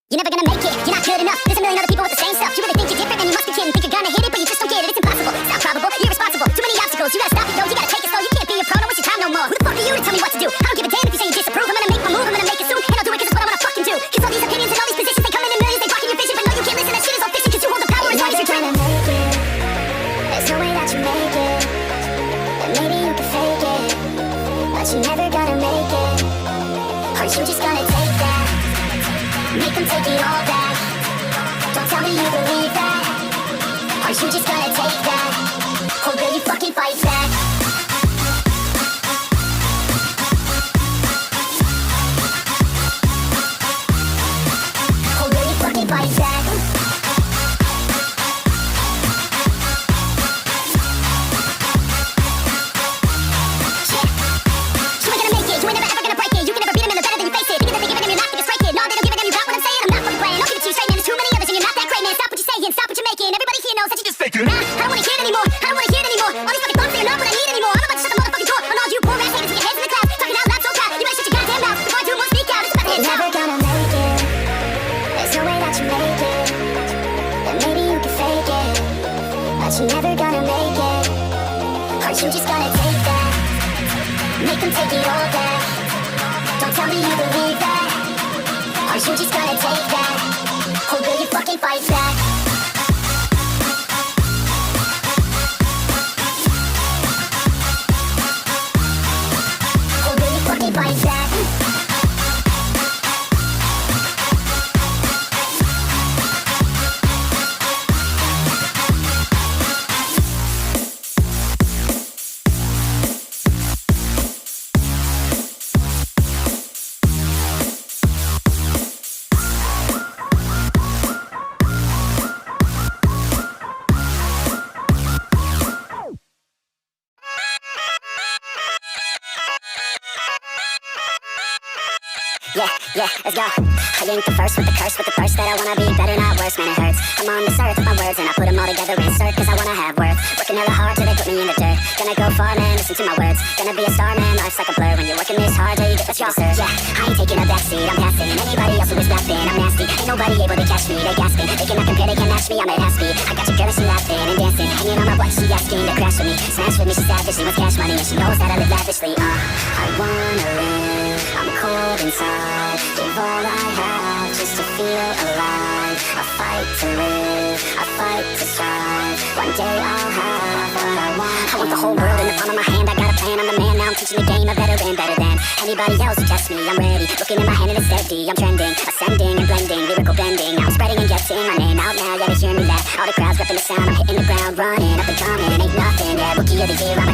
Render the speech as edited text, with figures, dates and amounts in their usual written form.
You're never gonna make it, you're not good enough. There's a million other people with the same stuff. You really think you're different, man, you must be kidding. Think you're gonna hit it, but you just don't get it. It's impossible, it's not probable, you're irresponsible. Too many obstacles, you gotta stop it though. You gotta take it slow, you can't be a pro, don't waste your time no more. Who the fuck are you to tell me what to do? I don't give a damn if you say you disapprove. I'm gonna make my move, I'm gonna make it soon. And I'll do it cause it's what I wanna fucking do. Cause all these opinions and all these positions, they come in millions. They blocking your vision, but no you can't listen. That shit is all fiction cause you hold the power as long as you're dreaming. There's no way that you make it. And maybe you can fake it, but you're never gonna make it. Or you just gonna take that, make them take it all back. Don't tell me you believe that. Or you just gonna take that, or will you fucking fight back? Or will you fucking fight back? You're never gonna make it, or you just gonna take that, make them take it all back. Don't tell me you believe that, or you just gonna take that, or will you fucking fight back? Or will you fucking fight back? Yeah, let's go. I linked the first with the curse, with the thirst that I wanna be better, not worse, man, it hurts. I'm on this earth with my words, and I put them all together, insert, cause I wanna have worth. Working hella hard till they put me in the dirt. Gonna go far, man, listen to my words. Gonna be a star, man, life's like a blur. When you're working this hard till you get what you deserve. Yeah, I ain't taking a backseat, I'm passing anybody else who is rapping, I'm nasty. Ain't nobody able to catch me, they gasping. They cannot compare, they can't match me, I'm at half speed. I got your girl and she laughing and dancing, hanging on my butt, she asking to crash with me. Smash with me, she savage, she wants cash money, and she knows that I live lavishly. I wanna live, I'm cold inside. Give all I have just to feel alive. I fight to live, I fight to strive. One day I'll have what I want. I want the whole world in the palm of my hand. I got a plan, I'm the man. Now I'm teaching the game, a veteran, better than anybody else who tests me. I'm ready, looking in my hand and it's steady. I'm trending, ascending and blending, lyrical bending. Now I'm spreading and getting my name out now. Yeah, they hear me laugh. All the crowds repping the sound. I'm hitting the ground running, up and coming. Ain't nothing, yeah, rookie of the year. I'm